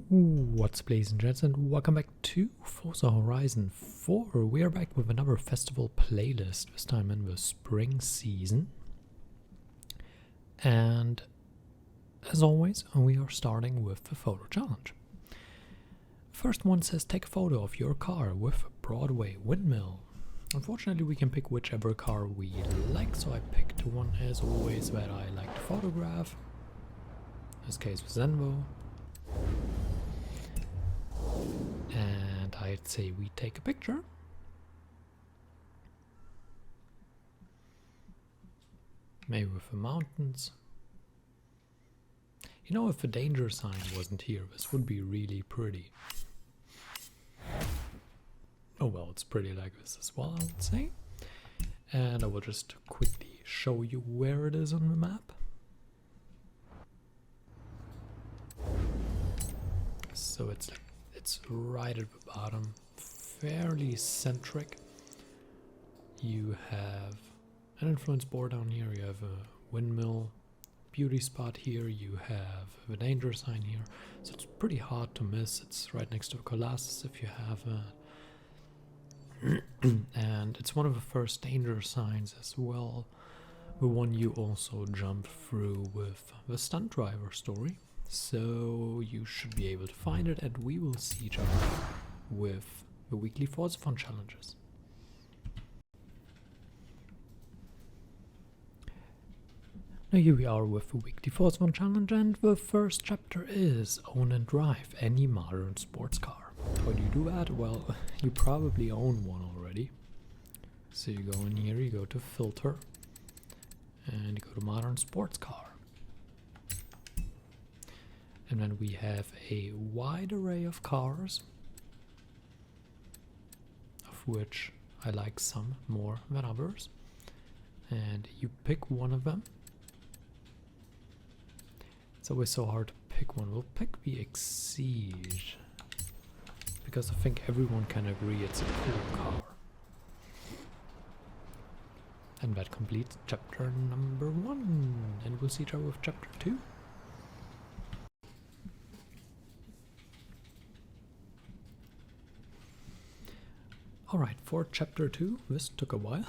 What's up, ladies and gents, and welcome back to Forza Horizon 4. We are back with another festival playlist, this time in the spring season. And as always, we are starting with the photo challenge. First one says take a photo of your car with a Broadway windmill. Unfortunately, we can pick whichever car we like, so I picked one as always that I like to photograph. In this case with Zenvo. And I'd say we take a picture. Maybe with the mountains. You know, if the danger sign wasn't here, this would be really pretty. Oh well, it's pretty like this as well, I would say. And I will just quickly show you where it is on the map. So it's right at the bottom, fairly centric. You have an influence board down here, you have a windmill, beauty spot here, you have the danger sign here, so it's pretty hard to miss. It's right next to a Colossus if you have it. And it's one of the first danger signs as well, the one you also jump through with the stunt driver story. So you should be able to find it, and we will see each other with the weekly Forzathon challenges. Now here we are with the weekly Forzathon challenge, and the first chapter is own and drive any modern sports car. How do you do that? Well, you probably own one already. So you go in here, you go to filter, and you go to modern sports car. And then we have a wide array of cars, of which I like some more than others. And you pick one of them. It's always so hard to pick one. We'll pick the Exige, because I think everyone can agree it's a cool car. And that completes chapter number 1. And we'll see each other with chapter 2. Alright, for chapter 2, this took a while.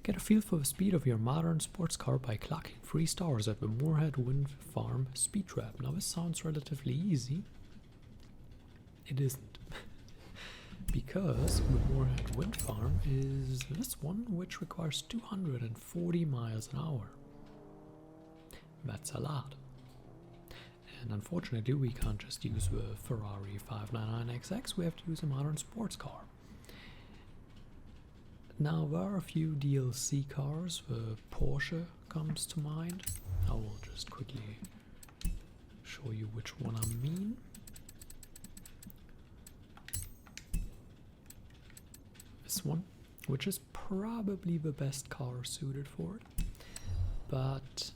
Get a feel for the speed of your modern sports car by clocking 3 stars at the Moorhead Wind Farm speed trap. Now this sounds relatively easy. It isn't. Because the Moorhead Wind Farm is this one, which requires 240 miles an hour. That's a lot. And unfortunately we can't just use the Ferrari 599XX, we have to use a modern sports car. Now there are a few DLC cars, the Porsche comes to mind. I will just quickly show you which one I mean. This one, which is probably the best car suited for it. But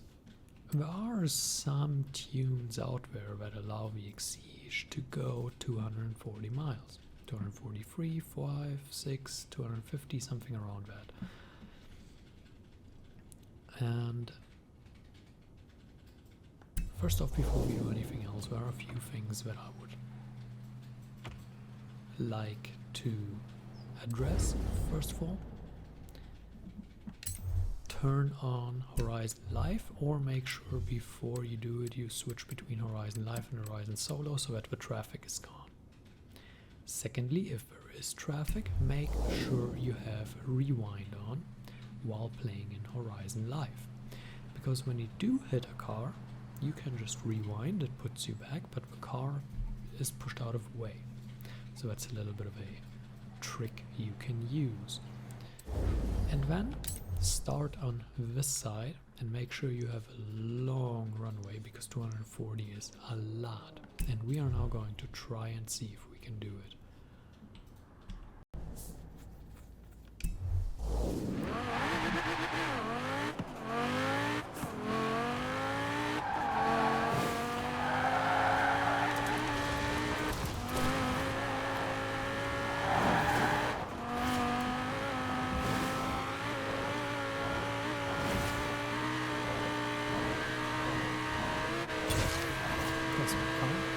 there are some tunes out there that allow the Exige to go 240 miles. 243, 5, 6, 250, something around that. And first off, before we do anything else, there are a few things that I would like to address. First of all, turn on Horizon Live, or make sure before you do it you switch between Horizon Live and Horizon Solo so that the traffic is gone. Secondly, if there is traffic, make sure you have rewind on while playing in Horizon Live. Because when you do hit a car, you can just rewind, it puts you back, but the car is pushed out of the way. So that's a little bit of a trick you can use. And then start on this side and make sure you have a long runway, because 240 is a lot. And we are now going to try and see if we can do it.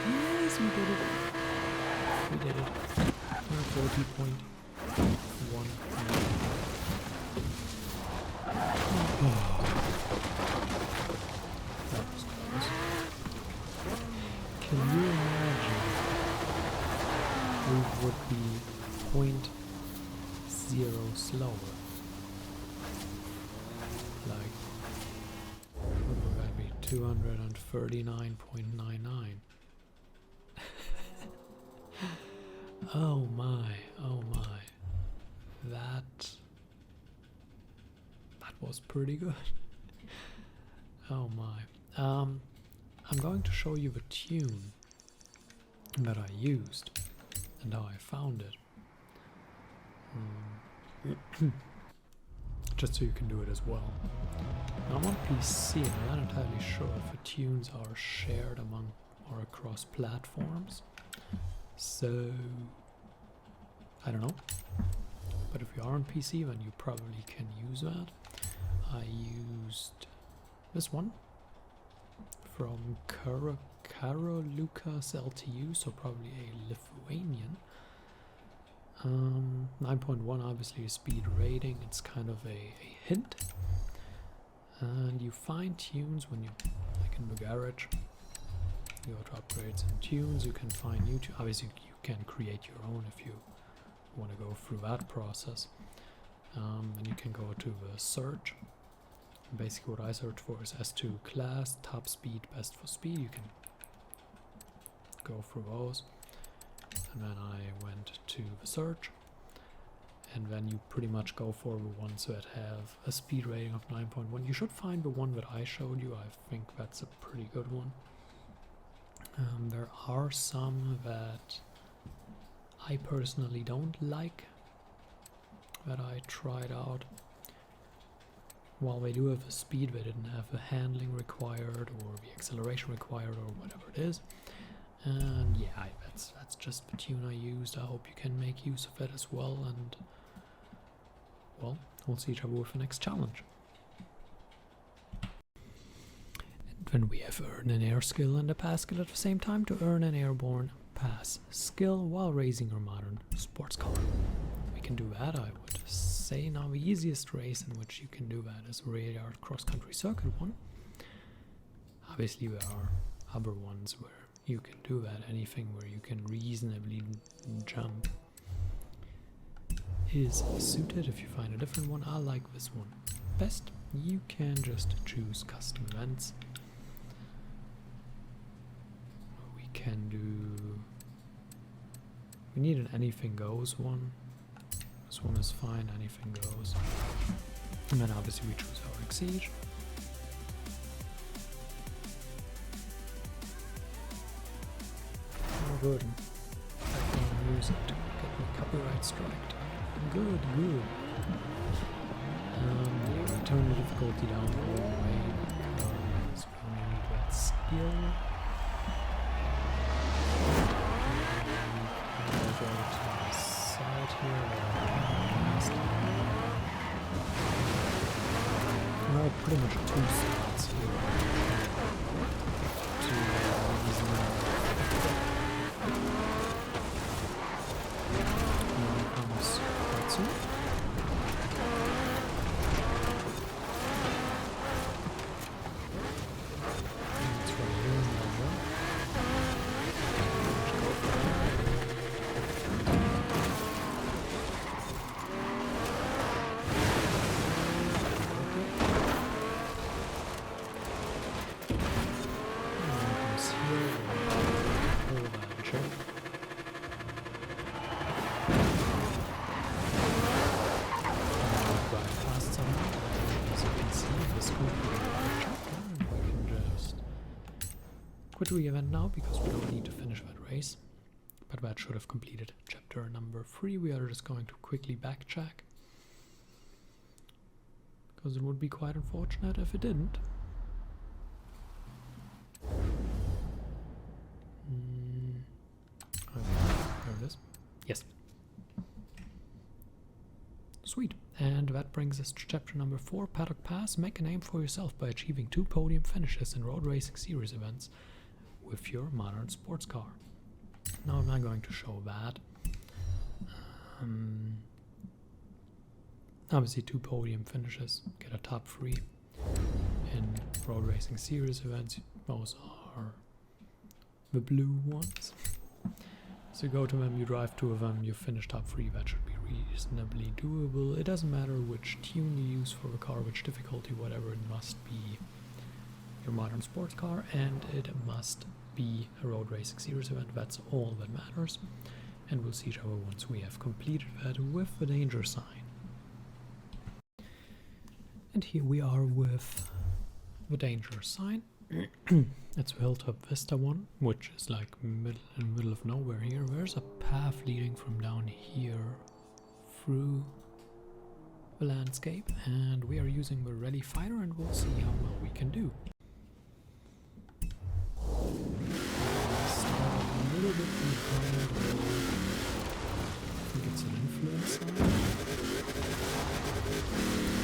Yes, Yes, we did it. We did it. We're 40.1. That was close. Can you imagine we would be 0.0 slower? Like, what would that be? 239.99. Oh my, oh my. That was pretty good. Oh my. I'm going to show you the tune that I used and how I found it. Just so you can do it as well. Now I'm on PC and I'm not entirely sure if the tunes are shared among or across platforms. So I don't know. But if you are on PC, then you probably can use that. I used this one from Lucas LTU, so probably a Lithuanian. 9.1 obviously a speed rating, it's kind of a hint. And you find tunes when you, like in the garage, you go to upgrades and tunes, you can find YouTube. Obviously you can create your own if you want to go through that process. And you can go to the search. Basically what I search for is S2 class, top speed, best for speed. You can go through those. And then I went to the search. And then you pretty much go for the ones that have a speed rating of 9.1. You should find the one that I showed you. I think that's a pretty good one. There are some that I personally don't like that I tried out. While they do have a speed, they didn't have the handling required or the acceleration required or whatever it is. And yeah, that's just the tune I used. I hope you can make use of it as well. And well, we'll see each other with the next challenge. And then we have earn an air skill and a pass skill at the same time to earn an airborne pass skill while raising your modern sports car. We can do that, I would say. Now the easiest race in which you can do that is Radar cross-country circuit one. Obviously there are other ones where you can do that. Anything where you can reasonably jump is suited. If you find a different one, I like this one best. You can just choose custom events. We can do, we need an anything goes one. This one is fine, anything goes. And then obviously we choose our Exige. Oh good. Background music to get me copyright striked. Good, good. Yeah, we turn the difficulty down all the way because we only need that skill. Go to the side here. Well, pretty much two sides here. Now comes Forza. It's right here in the middle. Quit the event now because we don't need to finish that race, but that should have completed chapter number 3. We are just going to quickly backtrack because it would be quite unfortunate if it didn't. There it is. Yes. Sweet. And that brings us to chapter number 4, Paddock Pass. Make a name for yourself by achieving 2 podium finishes in road racing series events with your modern sports car. Now I'm not going to show that. Obviously 2 podium finishes, get a top 3 in Road Racing Series events. Those are the blue ones. So you go to them, you drive 2 of them, you finish top 3, that should be reasonably doable. It doesn't matter which tune you use for the car, which difficulty, whatever, it must be your modern sports car, and it must be a Road Racing Series event. That's all that matters. And we'll see each other once we have completed that with the danger sign. And here we are with the danger sign. It's the Hilltop Vista one, which is like in the middle of nowhere here. There's a path leading from down here through the landscape, and we are using the rally fighter, and we'll see how well we can do. Start a little bit behind. I think it's an influence sign.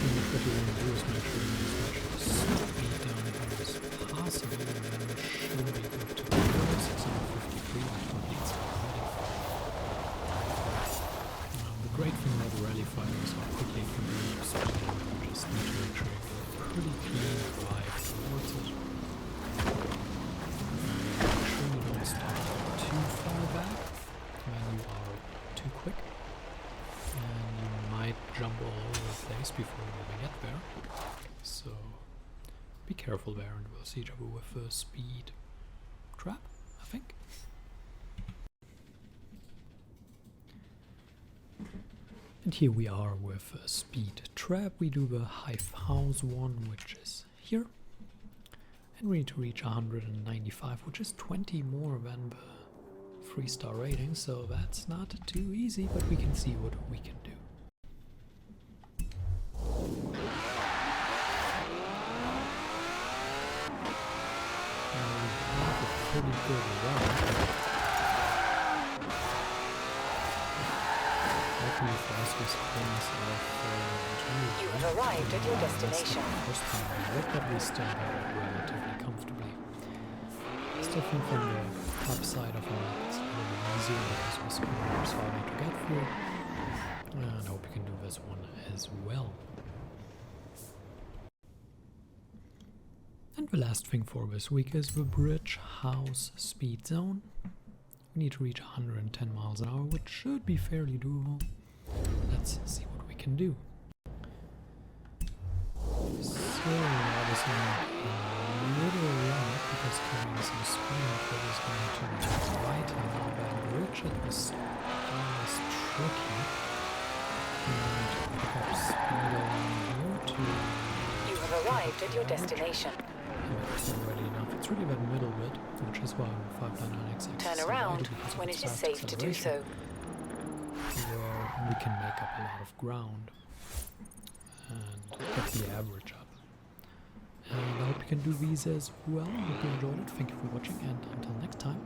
And what you want to do is make sure you use as much speed down here as possible, and then we should be good to go. 653, which completes already. The great thing about the rally fighter is how quickly it can be used. You just need to make sure you get a pretty clean drive towards it. Make sure you don't start too far back when you are too quick. And you might jump all over the place before you even get there. So be careful there, and we'll see each other with a speed trap, I think. And here we are with a speed trap. We do the Hive House one, which is here. And we need to reach 195, which is 20 more than the 3-star rating, so that's not too easy, but we can see what we can do. And we have a pretty good run. Luckily for us, we spins off You have arrived at your destination. First time we looked at, we still got it relatively comfortably. Still think from the top side of the map it's a little bit easier because we spin harder to get through. And I hope you can do this one as well. And the last thing for this week is the Bridge House Speed Zone. We need to reach 110 miles an hour, which should be fairly doable. Let's see what we can do. So, obviously a little right because carrying some speed is going to the right, and now that bridge at the start is tricky. We need to pick up speed along here to... You have arrived at your destination. It's already enough. It's really that middle bit, which is why 599X Turn around when it is safe to do so. Where we can make up a lot of ground and get the average up. And I hope you can do these as well. Hope you enjoyed it. Thank you for watching, and until next time.